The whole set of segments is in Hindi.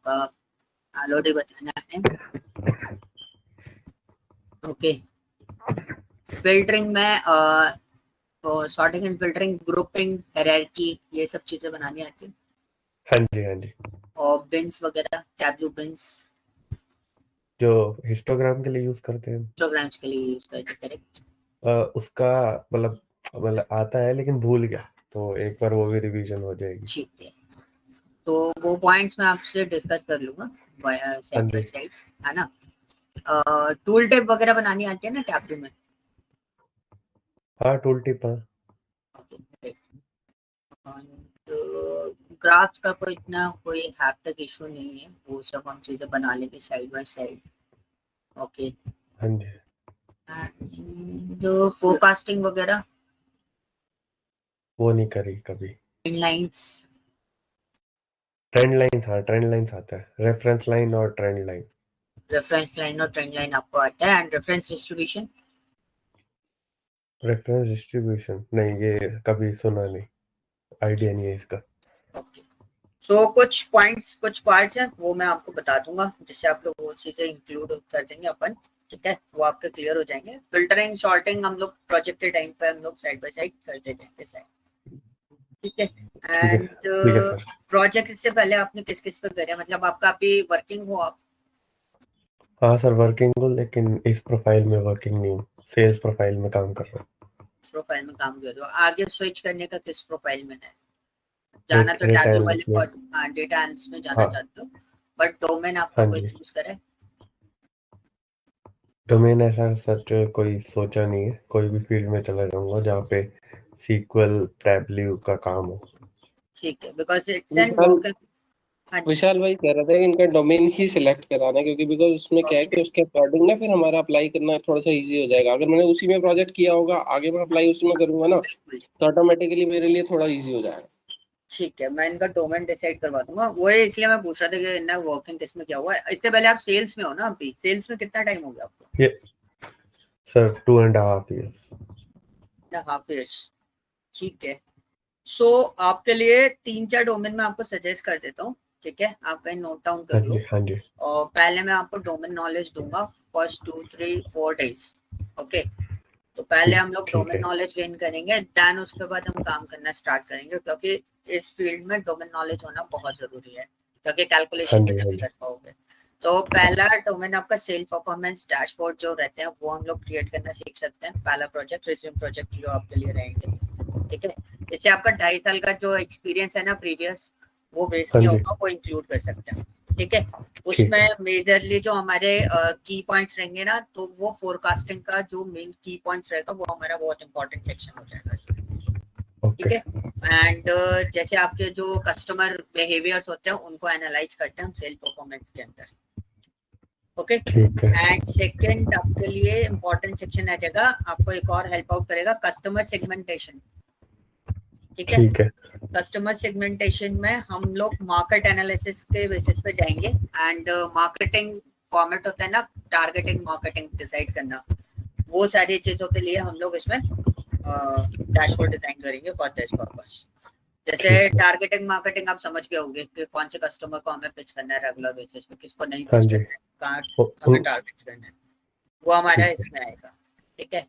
आपका ऑलरेडी बताना है। ओके, फिल्टरिंग में sorting and filtering, grouping, hierarchy, ये सब चीजें बनानी आती है। हाँ जी, हाँ जी। और बिन्स वगैरह, टैब्लू बिन्स जो हिस्टोग्राम के लिए यूज करते हैं, हिस्टोग्राम्स के लिए यूज करते हैं, करेक्ट। उसका मतलब आता है लेकिन भूल गया, तो एक बार वो भी रिवीजन हो जाएगी। ठीक है, तो वो पॉइंट्स मैं आपसे डिस्कस कर लूंगा साइड बाय साइड, है ना। टूल टिप वगैरह बनानी आती है ना टैब्लू में? हाँ, टूल टिप। हाँ, ग्राफ्स का कोई इतना कोई हैप्टिक इशू नहीं है, वो सब हम चीजें बना लेंगे साइड बाय साइड। ओके, हाँ जी। जो फोरकास्टिंग वगैरह, वो नहीं करी कभी। लाइंस, ट्रेंड लाइंस, हाँ ट्रेंड लाइंस आता है, रेफरेंस लाइन और ट्रेंड लाइन। रेफरेंस लाइन और ट्रेंड लाइन आपको आता है। And reference distribution, reference distribution नहीं, ये कभी सुना नहीं, आइडिया नहीं है इसका। ओके। सो कुछ पॉइंट्स, कुछ पार्ट्स हैं, वो मैं आपको बता दूंगा, जिससे आप लोग वो चीजें इंक्लूड कर देंगे अपन, ठीक है, वो आपके क्लियर हो जाएंगे। फिल्टरिंग, शॉर्टिंग हम लोग प्रोजेक्ट के टाइम पे हम लोग साइड बाय साइड करते जाएंगे साइड, ठीक है। ठीक है, एंड ठीक है सर। प्रोजेक्ट इससे पहले आपने किस किस पे करे, मतलब आपका अभी वर्किंग हो आप? हाँ सर, वर्किंग हूँ, लेकिन इस प्रोफाइल में वर्किंग नहीं हूँ, सेल्स प्रोफाइल में काम कर रहा हूँ। किस प्रोफाइल में काम कर रहे हो? आगे स्विच करने का किस प्रोफाइल में है? जाना तो डेटा टैबलू वाले एनालिस्ट में। हाँ, डेटा एनालिस्ट में जाना हाँ, चाहते हो, बट डोमेन आपका हाँ कोई जी। चूज करे? डोमेन ऐसा सच कोई सोचा नहीं है, कोई भी फील्ड में चला जाऊंगा जहाँ पे सीक्वल टैबल्यू का काम हो। ठीक है, because it's an Vishal work. हाँ जी, विशाल भाई कह रहे थे कि इनका डोमेन ही सिलेक्ट कराना है, क्योंकि बिकॉज उसमें क्या है ओके, कि उसके अकॉर्डिंग ना फिर हमारा अप्लाई करना थोड़ा सा इजी हो जाएगा। अगर मैंने उसी में प्रोजेक्ट किया होगा, आगे मैं अप्लाई उसी में करूंगा ना, बिल्कुल तो ऑटोमेटिकली मेरे लिए थोड़ा इजी हो जाएगा। ठीक है, मैं इनका डोमेन डिसाइड करवा दूंगा। वो है, इसलिए मैं पूछ रहा था कि इनका वर्किंग किस में क्या हुआ है। इससे पहले आप सेल्स में हो ना? अभी सेल्स में कितना टाइम हो गया आपको? ये सर 2.5 years। हाफ ईयर्स, ठीक है। सो आपके लिए 3-4 डोमेन मैं आपको सजेस्ट कर देता हूँ, ठीक है, आप कहीं नोट डाउन हाँ कर लो। जी, हाँ जी। और पहले मैं आपको डोमेन नॉलेज दूंगा फर्स्ट 2-3-4 डेज, ओके। तो पहले हम लोग ठीक डोमेन है। नॉलेज गेन करेंगे, देन उसके बाद हम काम करना स्टार्ट करेंगे, क्योंकि इस फील्ड में डोमेन नॉलेज होना बहुत जरूरी है, क्योंकि हाँ कैलकुलेशन भी जी, हाँ तभी जी। कर पाओगे। तो पहला डोमेन आपका सेल परफॉर्मेंस डैशबोर्ड जो रहते हैं, वो हम लोग क्रिएट करना सीख सकते हैं। पहला प्रोजेक्ट, रिज्यूम प्रोजेक्ट जो आपके लिए रहेंगे, ठीक है। इससे आपका 2.5 साल का जो एक्सपीरियंस है ना प्रीवियस, वो वेस्ट हाँ नहीं जी। होगा, वो इंक्लूड कर सकते हैं, ठीक है। ठीक है। उसमें मेजरली जो हमारे की पॉइंट्स रहेंगे ना, तो वो फोरकास्टिंग का जो मेन की पॉइंट्स रहेगा, वो हमारा बहुत इंपॉर्टेंट सेक्शन हो जाएगा इसमें, ठीक ओके। है। एंड जैसे आपके जो कस्टमर बिहेवियर्स होते हैं, उनको एनालाइज करते हैं हम सेल परफॉर्मेंस के अंदर, ओके। ठीक है। एंड सेकंड आपके लिए इंपॉर्टेंट सेक्शन आ जाएगा, आपको एक और हेल्प आउट करेगा, कस्टमर सेगमेंटेशन, ठीक है। ठीक है। कस्टमर सेगमेंटेशन में हम लोग मार्केट एनालिसिस के बेसिस पे जाएंगे। एंड मार्केटिंग फॉर्मेट होता है ना, टारगेटिंग मार्केटिंग डिसाइड करना, वो सारी चीजों के लिए हम लोग इसमें डैशबोर्ड डिजाइन करेंगे फॉर दिस पर्पस। जैसे ठीक है। टारगेटिंग मार्केटिंग आप समझ गए होंगे कि कौन से कस्टमर को हमें पिच करना है रेगुलर बेसिस पे, किसको नहीं हाँ पिच जी। करना है, कहाँ हमें उन टारगेट करना है, वो हमारा ठीक है। इसमें आएगा, ठीक है।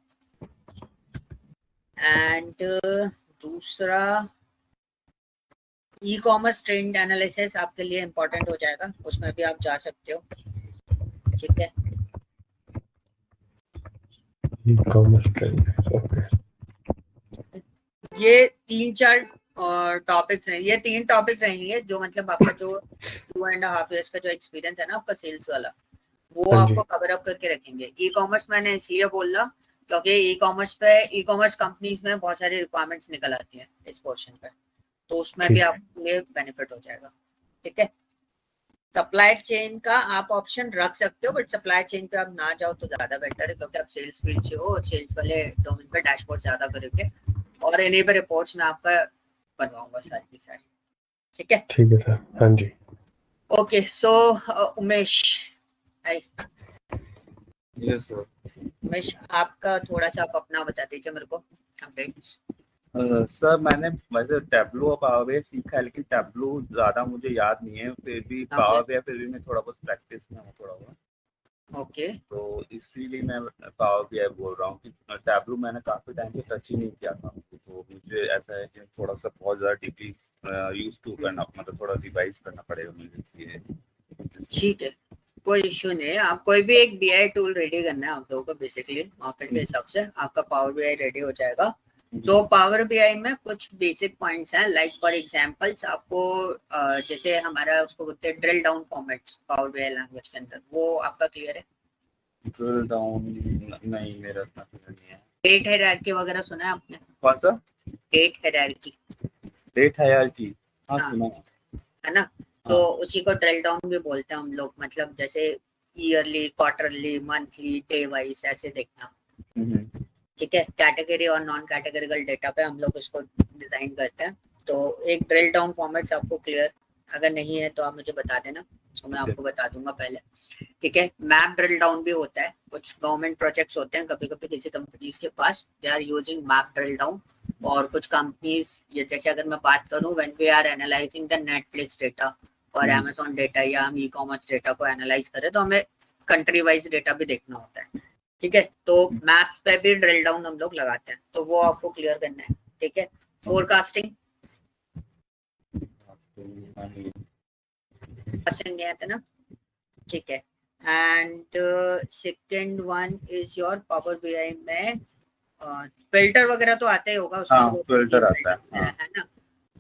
एंड दूसरा ई कॉमर्स ट्रेंड एनालिसिस आपके लिए इंपॉर्टेंट हो जाएगा, उसमें भी आप जा सकते हो, ठीक है। E-commerce trend, okay. ये 3-4 टॉपिक्स रहेंगे, ये 3 टॉपिक्स रहेंगे, जो मतलब आपका जो 2.5 years का जो एक्सपीरियंस है ना आपका सेल्स वाला, वो हाँ जी। आपको कवर अप करके रखेंगे। ई कॉमर्स मैंने इसलिए बोला क्योंकि ई कॉमर्स पे, ई कॉमर्स कंपनीज में बहुत सारी रिक्वायरमेंट्स निकल आती हैं इस पोर्शन पे, तो उसमें भी ठीक है। आपके लिए बेनिफिट हो जाएगा, ठीक है। सप्लाई चेन का आप ऑप्शन रख सकते हो, बट सप्लाई चेन पे आप ना जाओ तो ज्यादा बेटर है, क्योंकि आप सेल्स फील्ड से हो और सेल्स वाले डोमेन पे डैशबोर्ड ज्यादा करोगे, और इन्हीं पे रिपोर्ट्स में आपका बनवाऊंगा सारी की सारी, ठीक है। ठीक है सर। हाँ जी। Okay, so Umesh, hi yes sir. Umesh, आपका थोड़ा सा आप अपना बता दीजिए मेरे को अपडेट्स। सर मैंने वैसे टैबलो और पावर बीआई सीखा है, लेकिन टैबलो ज़्यादा मुझे याद नहीं है, फिर भी पावर बीआई फिर भी मैं थोड़ा बहुत प्रैक्टिस में हूँ थोड़ा बहुत। ओके तो इसीलिए मैं पावर बीआई बोल रहा हूँ कि टैबलो मैंने काफ़ी टाइम से टच ही नहीं किया था, तो मुझे ऐसा है कि थोड़ा सा बहुत ज़्यादा डीपली यूज टू करना, मतलब थोड़ा रिवाइज करना पड़ेगा मुझे इसलिए। ठीक है, कोई इश्यू नहीं है। आप कोई भी एक बीआई टूल रेडी करना है आप लोगों को, बेसिकली मार्केट के हिसाब से आपका पावर बीआई रेडी हो जाएगा। तो पावर बीआई में कुछ बेसिक पॉइंट्स हैं, लाइक फॉर एग्जांपल्स आपको जैसे हमारा उसको बोलते हैं drill down formats power BI language के अंदर, वो आपका क्लियर है? ड्रिल डाउन नहीं, मेरा इतना क्लियर नहीं है। डेट हायरार्की वगैरह सुना है आपने? कौन सा? Date hierarchy. डेट हायरार्की, हाँ हाँ, सुना है ना? तो उसी को ड्रिल डाउन भी बोलते हैं हम लोग, मतलब जैसे yearly, quarterly, monthly, day wise ऐसे देखना। ठीक है, कैटेगरी और नॉन कैटेगरिकल डेटा पे हम लोग इसको डिजाइन करते हैं। तो एक ड्रिल डाउन फॉर्मेट्स आपको क्लियर, अगर नहीं है तो आप मुझे बता देना, तो मैं आपको बता दूंगा पहले। ठीक है, मैप ड्रिल डाउन भी होता है, कुछ गवर्नमेंट प्रोजेक्ट्स होते हैं कभी कभी किसी कंपनीज के पास, they are using map drill down. और कुछ कंपनीज, ये जैसे अगर मैं बात करूं, when we are analysing the Netflix data और अमेज़न डेटा या हम ई कॉमर्स डेटा को एनालाइज करें तो हमें कंट्री वाइज डेटा भी देखना होता है। ठीक है, तो मैप पे भी ड्रिल डाउन हम लोग लगाते हैं, तो वो आपको क्लियर करना है। ठीक है, फोरकास्टिंग नहीं आता ना? ठीक है, and second one is your power BI में फिल्टर वगैरह तो आता ही होगा उसमें। हाँ, तो फिल्टर आता है, है ना?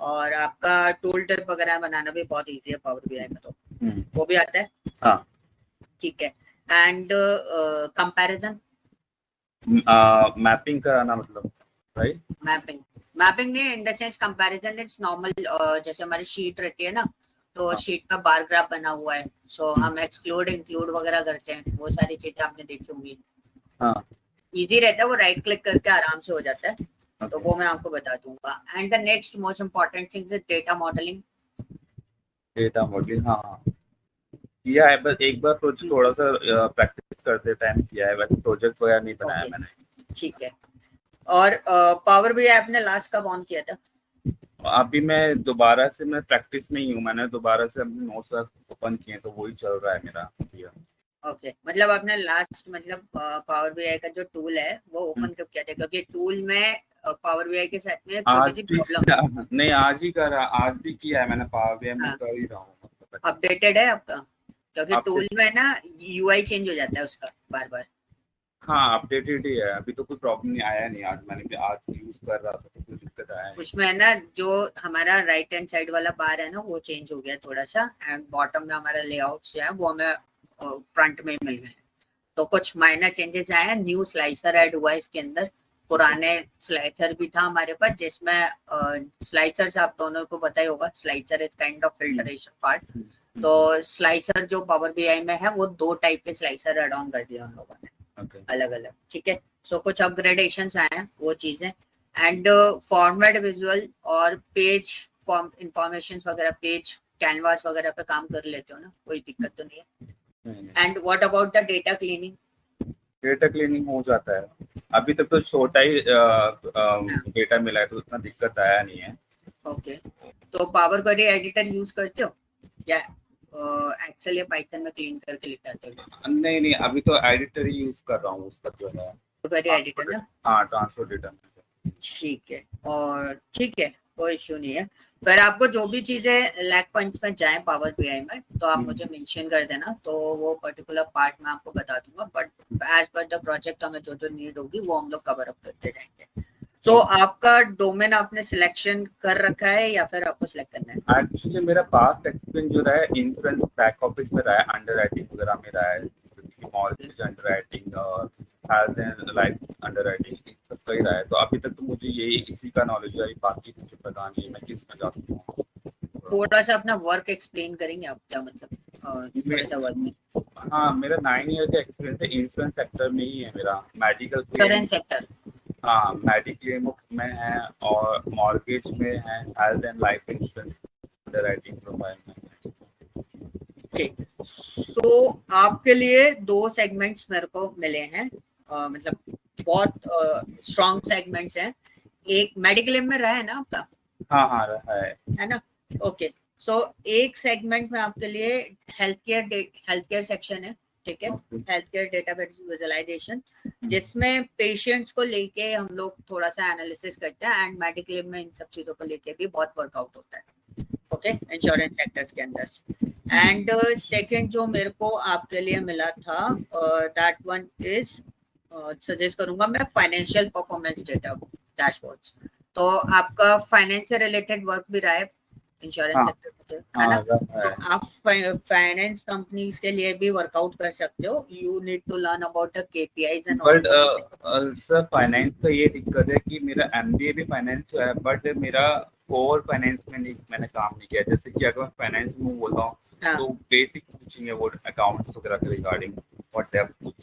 और आपका टूल टिप वगैरह बनाना भी बहुत इजी है पावर बीआई में, तो वो भी आता है। हाँ। ठीक है, एंड कंपैरिजन, मैपिंग कराना मतलब, राइट? मैपिंग नहीं, in the sense comparison is normal. जैसे हमारी शीट रहती है ना, तो शीट पे बार ग्राफ बना हुआ है, सो हम एक्सक्लूड इंक्लूड वगैरह करते हैं, वो सारी चीजें आपने देखी होंगी। हाँ, इजी रहता है वो, राइट क्लिक करके आराम से हो जाता है। तो वो मैं आपको बता दूंगा। And the next most important thing is data modelling. Data modelling, हाँ किया है, बस एक बार प्रोजेक्ट थोड़ा सा प्रैक्टिस करते टाइम किया है, वैसे प्रोजेक्ट वगैरह नहीं बनाया मैंने। ठीक है, और पावर बीआई आपने लास्ट कब ऑन किया था? अभी मैं दोबारा से, मैं प्रैक्टिस में ही हूँ, मैंने दोबारा से अपने नोट्स ओपन किए, तो वही चल रहा है मेरा। ओके, मतलब आपने लास्ट, मतलब पावर बीआई का जो टूल है वो ओपन कब किया था? क्योंकि टूल में पावर बीआई के साथ में छोटी सी प्रॉब्लम नहीं, आज ही करा, आज भी किया है मैंने, पावर बीआई में कर ही रहा हूँ। अपडेटेड है आपका? क्योंकि टूल में ना यूआई चेंज हो जाता है उसका बार बार। हाँ, अपडेटेड ही है, अभी तो कोई प्रॉब्लम नहीं आया, नहीं आज मैंने भी आज यूज कर रहा था तो कोई दिक्कत आया नहीं। उसमें है ना, जो हमारा राइट हैंड साइड वाला बार है ना, वो चेंज हो गया थोड़ा सा, एंड बॉटम में हमारा लेआउट जो है वो हमें फ्रंट में मिल गए। तो कुछ माइनर चेंजेस आए हैं, न्यू स्लाइसर ऐड हुआ है इसके अंदर। पुराने स्लाइसर भी था हमारे पास, जिसमें स्लाइसर आप दोनों को पता ही होगा, slicer is kind of filtration part. तो स्लाइसर जो पावर बीआई में है वो 2 टाइप के स्लाइसर ऐड ऑन कर दिया उन लोगों ने, अलग अलग। ठीक है, सो कुछ अपग्रेडेशंस आए हैं, वो चीजें। एंड फॉर्मेट विजुअल और पेज फॉर्म इंफॉर्मेशन वगैरह, पेज कैनवास वगैरह पे काम कर लेते हो ना, कोई दिक्कत तो नहीं है? And what about the data cleaning? Data cleaning हो जाता है, अभी तक तो छोटा ही डेटा मिला है, तो उतना दिक्कत आया नहीं है। ओके, तो पावर क्वेरी एडिटर यूज करते हो या एक्सेल या पाइथन में क्लीन करके लिखते हो? नहीं, अभी तो एडिटर ही यूज कर रहा हूँ उसका जो है, क्वेरी एडिटर ना। हाँ, ट्रांसफर डेटा में। ठीक है, और ठीक है, कोई इश्यू नहीं है। फिर आपको जो भी चीजें लैक पॉइंट्स में जाए पावर बीआई में, तो आप मुझे मेंशन कर देना, तो वो पर्टिकुलर पार्ट में आपको बता दूंगा। But as per the project हमें जो जो नीड होगी वो हम लोग कवर अप करते जाएंगे। तो आपका डोमेन आपने सिलेक्शन कर रखा है या फिर आपको सिलेक्ट करना है? एक्चुअली मेरा पास्ट एक्सपीरियंस जो रहा है इंश्योरेंस बैक ऑफिस में रहा है, अंडरराइटिंग वगैरह में रहा है, मॉर्गेज अंडरराइटिंग और हेल्थ एंड लाइफ अंडरराइटिंग, इस सब का ही रहा है। तो अभी तक तो मुझे ये इसी का नॉलेज है, बाकी मुझे पता नहीं मैं किस में जा सकता हूँ। थोड़ा सा अपना वर्क एक्सप्लेन करेंगे आप, क्या मतलब थोड़ा सा वर्क में? हाँ, मेरा 9 ईयर का एक्सपीरियंस है, इंश्योरेंस सेक्टर में ही है मेरा, मेडिकल इंश्योरेंस सेक्टर। हाँ, मेडिक्लेम में है और मॉर्गेज में है, health and life insurance underwriting profile में है। ठीक, सो आपके लिए 2 सेगमेंट्स मेरे को मिले हैं, मतलब बहुत स्ट्रॉन्ग सेगमेंट्स हैं। एक मेडिक्लेम में रहा है ना आपका? हाँ रहा है ना? ओके, सो एक सेगमेंट में आपके लिए हेल्थ केयर सेक्शन है, ठीक है, हेल्थ केयर डेटाबेस विजुअलाइजेशन, जिसमें पेशेंट्स को लेके हम लोग थोड़ा सा एनालिसिस करते हैं, एंड मेडिक्लेम में इन सब चीजों को लेके भी बहुत वर्कआउट होता है, ओके, इंश्योरेंस सेक्टर्स के अंदर। एंड सेकंड जो मेरे को आपके लिए मिला था, दैट वन इज, सजेस्ट करूंगा मैं, फाइनेंशियल परफॉर्मेंस डेटा डैशबोर्ड्स। तो आपका फाइनेंस से रिलेटेड वर्क भी रहा है इंश्योरेंस सेक्टर में, है ना? तो आप फाइनेंस कंपनीज के लिए भी वर्कआउट कर सकते हो। You need to learn about the KPIs and all. But sir finance का ये दिक्कत है कि मेरा एमबीए भी फाइनेंस जो है, बट मेरा कोर फाइनेंस में नहीं, मैंने काम नहीं किया। जैसे कि अगर मैं फाइनेंस में बोलता हूँ तो बेसिक पूछेंगे वो अकाउंट्स वगैरह के रिगार्डिंग, और डेप्थ पूछ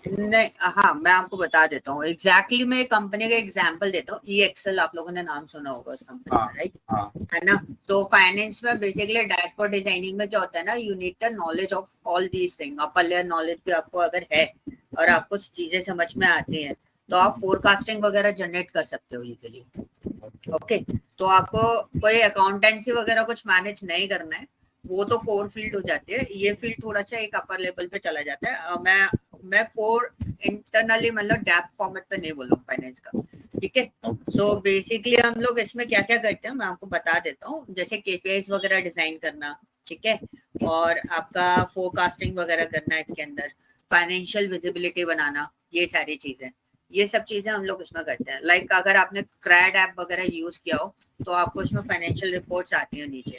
नहीं, हाँ मैं आपको बता देता हूँ एग्जैक्टली। मैं कंपनी का एग्जांपल देता हूँ, ई-एक्सेल, आप लोगों ने नाम सुना होगा उस कंपनी का, राइट? है ना? तो फाइनेंस में बेसिकली डैशबोर्ड डिजाइनिंग में क्या होता है ना, you need the knowledge of all these thing. Upper layer knowledge भी आपको अगर है और आपको चीजें समझ में आती है तो आप फोरकास्टिंग वगैरह जनरेट कर सकते हो इजीली, ओके। तो आपको कोई अकाउंटेंसी वगैरह कुछ मैनेज नहीं करना है, वो तो कोर फील्ड हो जाती है। ये फील्ड थोड़ा सा एक अपर लेवल पे चला जाता है। मैं कोर इंटरनली मतलब डेप्थ फॉर्मेट पे नहीं बोल रहा हूँ फाइनेंस का, ठीक है? सो बेसिकली हम लोग इसमें क्या क्या करते हैं मैं आपको बता देता हूँ। जैसे केपीआईज वगैरह डिजाइन करना, ठीक है, और आपका फोरकास्टिंग वगैरह करना, इसके अंदर फाइनेंशियल विजिबिलिटी बनाना, ये सारी चीजें, ये सब चीजें हम लोग इसमें करते हैं। लाइक अगर आपने क्रैड ऐप वगैरह यूज किया हो तो आपको इसमें फाइनेंशियल रिपोर्ट्स आती हैं नीचे,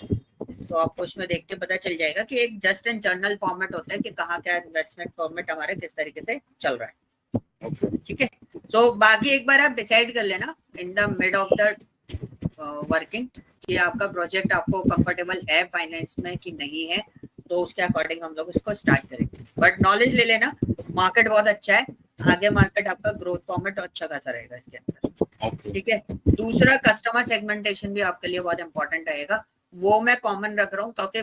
तो आपको उसमें देख के पता चल जाएगा कि एक जस्ट एंड जर्नल फॉर्मेट होता है कि कहाँ क्या इन्वेस्टमेंट फॉर्मेट हमारे किस तरीके से चल रहा है, ठीक है? तो बाकी एक बार आप डिसाइड कर लेना in the mid of the working कि आपका प्रोजेक्ट आपको कंफर्टेबल है फाइनेंस में कि नहीं है, तो उसके अकॉर्डिंग हम लोग इसको स्टार्ट करेंगे। बट नॉलेज ले लेना, मार्केट बहुत अच्छा है, आगे मार्केट आपका ग्रोथ फॉर्मेट अच्छा खासा रहेगा इसके अंदर, ठीक है? दूसरा, कस्टमर सेगमेंटेशन भी आपके लिए बहुत इंपॉर्टेंट रहेगा। वो मैं कॉमन रख रहा हूँ क्योंकि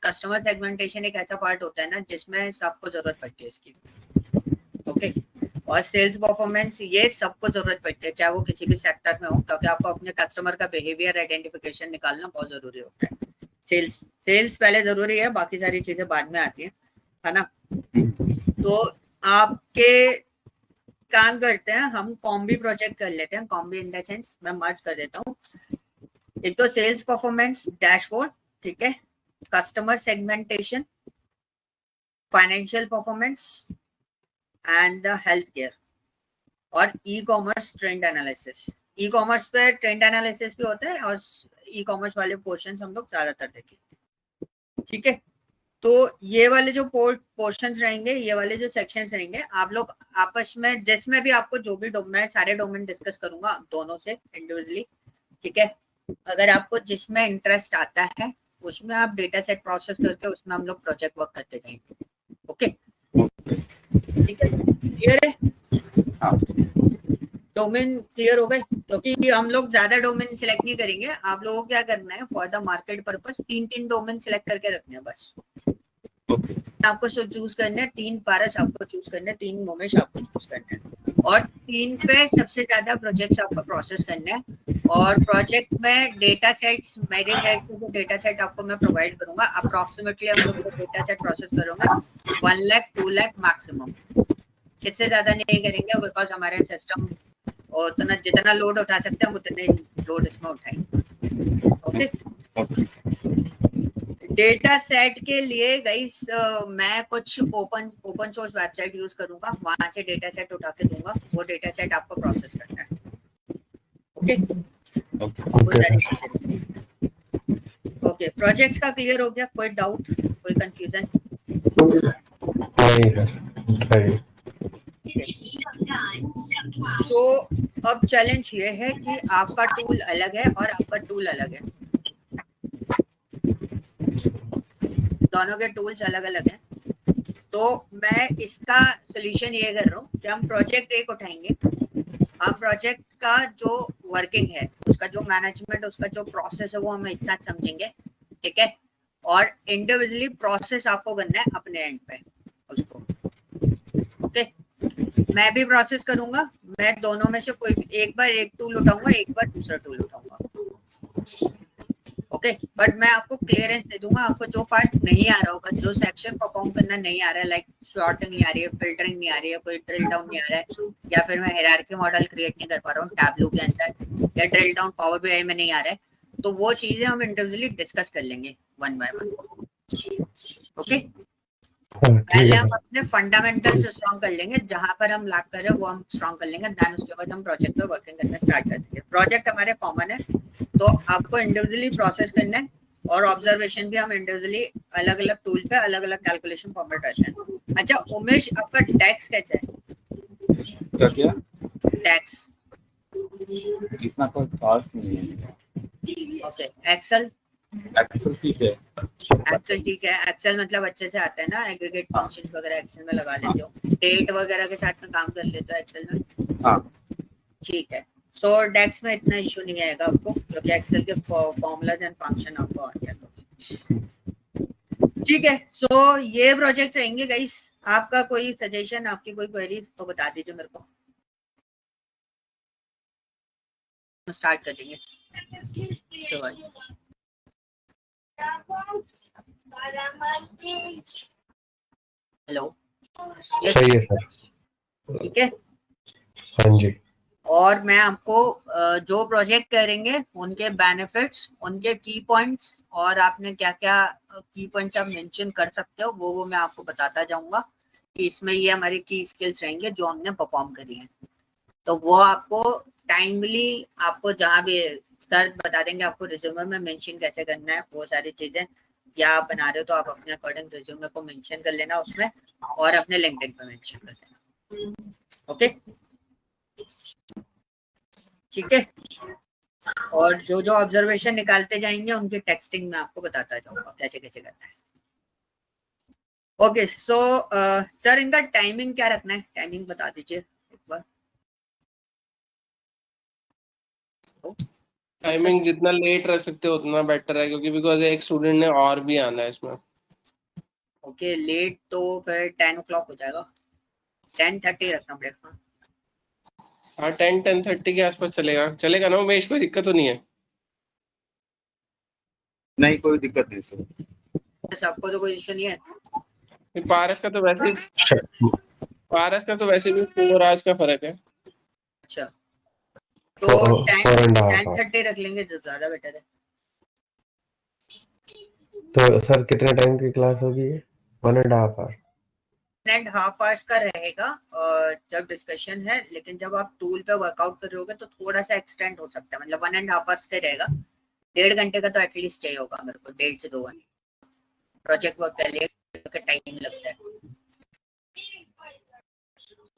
कस्टमर सेगमेंटेशन एक ऐसा पार्ट होता है ना जिसमें सबको जरूरत पड़ती है इसकी, ओके। और सेल्स परफॉर्मेंस, ये सबको जरूरत पड़ती है चाहे वो किसी भी सेक्टर में हो, क्योंकि आपको अपने कस्टमर का बिहेवियर आइडेंटिफिकेशन निकालना बहुत जरूरी होता है। सेल्स पहले जरूरी है, बाकी सारी चीजें बाद में आती है ना? तो आपके काम करते हैं, हम कॉम्बी प्रोजेक्ट कर लेते हैं। कॉम्बी इन द सेंस मैं मर्ज कर देता हूँ। एक तो सेल्स परफॉर्मेंस डैशबोर्ड, ठीक है, customer segmentation, financial performance and the health care, और e commerce trend analysis. E commerce पे ट्रेंड एनालिसिस भी होता है और ई कॉमर्स वाले पोर्शंस हम लोग ज्यादातर देखेंगे, ठीक है? तो ये वाले जो पोर्शंस रहेंगे, ये वाले जो सेक्शंस रहेंगे, आप लोग आपस में जिसमें भी आपको जो भी मैं सारे डोमेन डिस्कस करूंगा दोनों से इंडिविजुअली, ठीक है? अगर आपको जिसमें इंटरेस्ट आता है उसमें आप डेटा सेट प्रोसेस करके उसमें हम लोग प्रोजेक्ट वर्क करते जाएंगे, ओके? ठीक है, क्लियर है? डोमेन क्लियर हो गए? क्योंकि हम लोग ज्यादा डोमेन सिलेक्ट नहीं करेंगे, आप लोगों को क्या करना है, for the market purpose 3 domain select करके रखने हैं बस। आपको चूज करने हैं 3 पारस, आपको चूज करने हैं 3 मोमेश, आपको चूज करने हैं, और 3 पे सबसे ज्यादा प्रोजेक्ट्स आपको प्रोसेस करने हैं। और प्रोजेक्ट में डेटा सेट्स, मेरे हेड से जो डेटा सेट आपको मैं प्रोवाइड करूंगा, अप्रोक्सीमेटली हम लोग डेटा सेट प्रोसेस करूंगा 1 लाख 2 लाख मैक्सिमम, इससे ज्यादा नहीं करेंगे, बिकॉज हमारे सिस्टम उतना जितना लोड उठा सकते हैं हम उतने लोड इसमें उठाएंगे, ओके? डेटा सेट के लिए गाइस मैं कुछ ओपन सोर्स वेबसाइट यूज करूंगा, वहां से डेटा सेट उठा के दूंगा, वो डेटा सेट आपको प्रोसेस करना है, ओके? ओके, प्रोजेक्ट्स का क्लियर हो गया? कोई डाउट, कोई कंफ्यूजन? नहीं है। तो अब चैलेंज ये है कि आपका टूल अलग है और आपका टूल अलग है, दोनों के टूल्स अलग अलग हैं। तो मैं इसका सोल्यूशन ये कर रहा हूँ कि हम प्रोजेक्ट एक उठाएंगे, हम प्रोजेक्ट का जो वर्किंग है, उसका जो मैनेजमेंट, उसका जो प्रोसेस है, वो हम एक साथ समझेंगे, ठीक है? और इंडिविजुअली प्रोसेस आपको करना है अपने एंड पे उसको, ओके? मैं भी प्रोसेस करूंगा, मैं दोनों में से कोई एक बार एक टूल उठाऊंगा, एक बार दूसरा टूल उठाऊंगा। ओके, बट मैं आपको क्लियरेंस दे दूंगा, आपको जो पार्ट नहीं आ रहा होगा, जो सेक्शन परफॉर्म करना नहीं आ रहा है, लाइक सॉर्टिंग नहीं आ रही है, फिल्टरिंग नहीं आ रही है, कोई ड्रिल डाउन नहीं आ रहा है, या फिर मैं हायरार्की मॉडल क्रिएट नहीं कर पा रहा हूँ टैबलू के अंदर, या ड्रिल डाउन पावर बीआई में नहीं आ रहा है, तो वो चीजें हम इंडिविजुअली डिस्कस कर लेंगे वन बाय वन। ओके, पहले हम अपने फंडामेंटल्स स्ट्रॉन्ग कर लेंगे, जहां पर हम लैक कर रहे हैं वो हम स्ट्रॉन्ग कर लेंगे, देन उसके बाद हम प्रोजेक्ट पे वर्किंग करना स्टार्ट कर देंगे। प्रोजेक्ट हमारे कॉमन है, तो आपको इंडिविजुअली प्रोसेस करना है, और ऑब्जर्वेशन भी हम इंडिविजुअली अलग अलग टूल पे अलग अलग कैलकुलेशन फॉर्मेट रहते हैं। अच्छा उमेश, आपका टैक्स कैसा है? क्या टैक्स इतना कोई खास नहीं है। ओके, एक्सेल एक्सेल ठीक है। एक्सेल ठीक है, एक्सेल मतलब अच्छे से आता है ना, एग्रीगेट फंक्शन वगैरह एक्सेल में लगा लेते हो, डेट वगैरह के साथ में काम कर लेते हो एक्सेल में? हाँ ठीक है, सो डेक्स में इतना इशू नहीं आएगा आपको, क्योंकि एक्सेल के फॉर्मूलाज एंड फंक्शन आपको आते हैं। तो ठीक है, सो ये प्रोजेक्ट रहेंगे गाइस। आपका कोई सजेशन, आपकी कोई क्वेरीज तो बता दीजिए मेरे को, स्टार्ट कर देंगे। तो भाई हेलो, सही है सर। ठीक है, हाँ जी। और मैं आपको जो प्रोजेक्ट करेंगे उनके बेनिफिट्स, उनके की पॉइंट्स, और आपने क्या क्या की पॉइंट्स आप मेंशन कर सकते हो वो मैं आपको बताता जाऊंगा कि इसमें ये हमारी की स्किल्स रहेंगे जो हमने परफॉर्म करी हैं। तो वो आपको टाइमली, आपको जहाँ भी सर बता देंगे आपको रिज्यूमे में मेंशन कैसे करना है, वो सारी चीजें, या आप बना रहे हो तो आप अपने अकॉर्डिंग रिज्यूमे को मेंशन कर लेना उसमें, और अपने लिंक्डइन पे मेंशन कर देना। ओके, ठीक है, और जो जो ऑब्जर्वेशन निकालते जाएंगे उनकी टेक्सटिंग में आपको बताता जाऊंगा कैसे कैसे करना है। ओके, सो सर इनका टाइमिंग क्या रखना है, टाइमिंग बता दीजिए एक बार। टाइमिंग जितना लेट रख सकते हो उतना बेटर है, क्योंकि बिकॉज एक स्टूडेंट ने और भी आना है इसमें। ओके, लेट तो फिर 10 o'clock हो जाएगा, 10:30 रखना पड़ेगा। हाँ 10-10:30 के आसपास चलेगा, चलेगा ना उमेश, कोई दिक्कत तो नहीं है? नहीं कोई दिक्कत नहीं सर। आपको तो कोई इशू नहीं है? फिर पारस का तो वैसे भी 4 आवर्स का फर्क है। अच्छा, तो 4.5 10:30 रख लेंगे तो ज्यादा बेटर है। तो सर कितने टाइम की क्लास होगी ये? 1.5 आवर? 1.5 आवर्स का रहेगा जब डिस्कशन है, लेकिन जब आप टूल पे वर्कआउट कर रहे होगे तो थोड़ा सा एक्सटेंड हो सकता है, मतलब 1.5 आवर्स का रहेगा। 1.5 घंटे का तो एटलीस्ट चाहिए होगा मेरे को, 1.5 से 2 घंटे प्रोजेक्ट वर्क के लिए टाइम लगता है।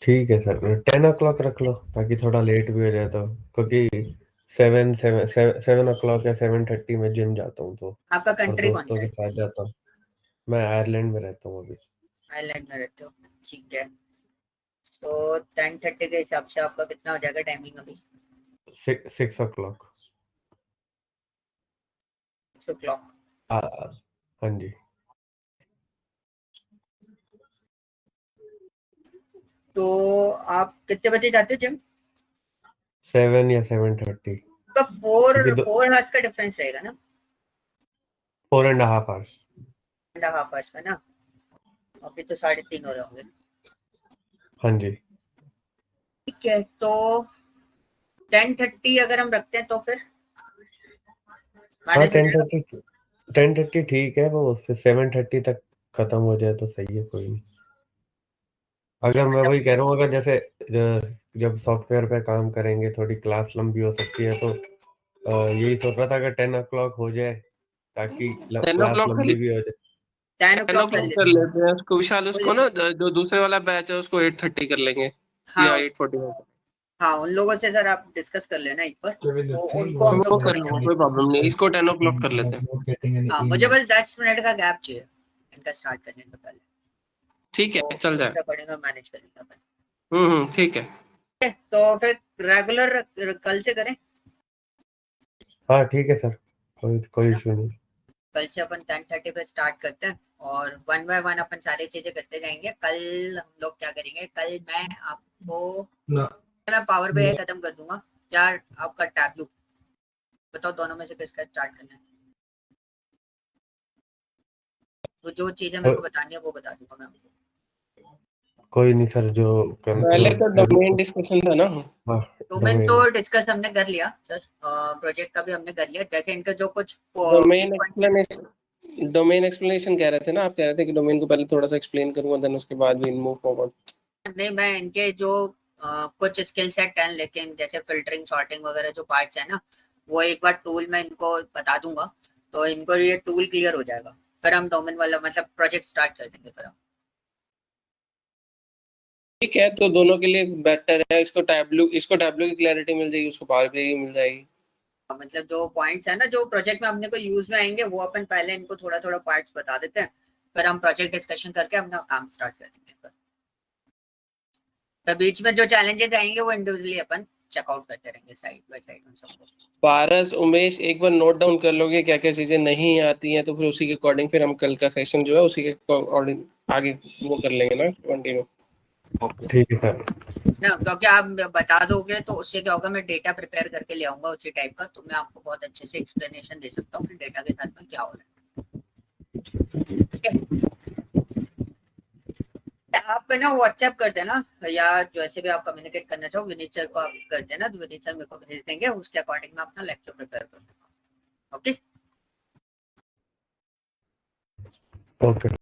ठीक है सर, 10 o'clock रख लो ताकि थोड़ा लेट भी हो जाए, तो क्योंकि 7 o'clock या 7:30 में जिम जाता हूँ, तो आपका और कंट्री कौन दोस्तों सा के है? साथ जाता हूँ। मैं आयरलैंड में रहता हूँ अभी। आयरलैंड में रहते हो, ठीक है। तो 10:30 के हिसाब से आपका कितना हो जाएगा टाइमिंग अभी? 6 o'clock। 6 o'clock। हाँ जी। तो आप कितने बजे जाते हो जिम? 7 या 7:30। का फोर क्योंकि 4 आवर्स का डिफरेंस रहेगा ना? 4.5 hours। 1.5 आवर्स का ना, अभी तो 3:30 हो रहे होंगे। हाँ जी। ठीक है, तो 10:30 अगर हम रखते हैं तो फिर हाँ मैनेज हो जाएगा? 10:30 ठीक है, वो उससे 7:30 तक खत्म हो जाए तो सही है, कोई नहीं। अगर मैं वही कह रहा हूँ, अगर जैसे जब सॉफ्टवेयर पे काम करेंगे थोड़ी क्लास लंबी हो सकती है, तो यही सोच रहा था अगर 10 o'clock हो जाए ताकि 10 क्लास o'clock लंबी भी हो जाए। 10 10 o'clock कर o'clock कर लेते लेते हैं उसको, विशाल उसको ना, जो दूसरे वाला बैच है उसको 8:30 कर लेंगे, हाँ या 8:45। हाँ, उन लोगों से सर आप डिस्कस कर लेना एक बार, तो उनको हम वो लोग कर लूंगा, कोई प्रॉब्लम नहीं, इसको 10 o'clock कर लेते हैं। हाँ, मुझे बस 10 मिनट का गैप चाहिए इनका स्टार्ट करने से पहले, ठीक है, तो चल जाए। उसका पड़ेगा मैनेज करेंगे अपन। ठीक है। तो फिर रेगुलर कल से करें, हाँ ठीक है सर, कोई है ना? इशू नहीं। कल से अपन 10:30 पे स्टार्ट करते हैं, और वन बाय वन अपन सारी चीजें करते जाएंगे। कल हम लोग क्या करेंगे, कल मैं आप वो ना मैं पावर पे खत्म कर दूंगा यार। आपका टैबलू बताओ दोनों में से किसका स्टार्ट करना है। तो जो चीजें मेरे को बतानी है वो बता दूंगा मैं आपको। कोई नहीं सर, जो पहले तो डोमेन डिस्कशन था ना। डोमेन तो डिस्कस हमने कर लिया सर, प्रोजेक्ट का भी हमने कर लिया। जैसे इनके जो कुछ डोमेन एक्सप्लेनेशन कह रहे थे ना, आप कह रहे थे कि डोमेन को पहले थोड़ा सा एक्सप्लेन करूंगा, देन उसके बाद भी मूव फॉरवर्ड। नहीं, मैं इनके जो कुछ स्किल सेट हैं, लेकिन जैसे फिल्टरिंग सॉर्टिंग वगैरह जो पार्ट्स है ना, वो एक बार टूल में इनको बता दूंगा तो इनको ये टूल क्लियर हो जाएगा। फिर हम डोमेन वाला मतलब प्रोजेक्ट स्टार्ट कर देंगे। फिर हम ठीक है, तो दोनों के लिए बेटर है, इसको टैबलू की क्लैरिटी मिल जाएगी, उसको पावर प्ले की मिल जाएगी। मतलब जो पॉइंट्स है ना जो प्रोजेक्ट में अपने को यूज में आएंगे वो अपन पहले इनको थोड़ा थोड़ा पार्ट्स बता देते हैं, फिर हम प्रोजेक्ट डिस्कशन करके अपना काम स्टार्ट कर देंगे। तो बीच में जो चैलेंजेस आएंगे वो इंडिविजुअली अपन चेकआउट करते रहेंगे साइड बाय साइड उन सबको। पारस, उमेश, एक बार नोट डाउन कर लोगे क्या क्या चीजें नहीं आती हैं, तो फिर उसी के अकॉर्डिंग फिर हम कल का सेशन जो है उसी के अकॉर्डिंग आगे वो कर लेंगे ना, कंटिन्यू। ठीक है सर। ना क्योंकि आप बता दोगे तो उससे क्या होगा, मैं डेटा प्रिपेयर करके ले आऊंगा उसी टाइप का, तो मैं आपको बहुत अच्छे से एक्सप्लेनेशन दे सकता हूँ कि डेटा के साथ में क्या हो रहा है। ठीक है, आप ना व्हाट्सएप कर देना या जैसे भी आप कम्युनिकेट करना चाहो विनीत सर को आप कर देना, तो विनीत सर मेरे को भेज देंगे, उसके अकॉर्डिंग मैं अपना लेक्चर प्रिपेयर कर दूंगा। Okay okay.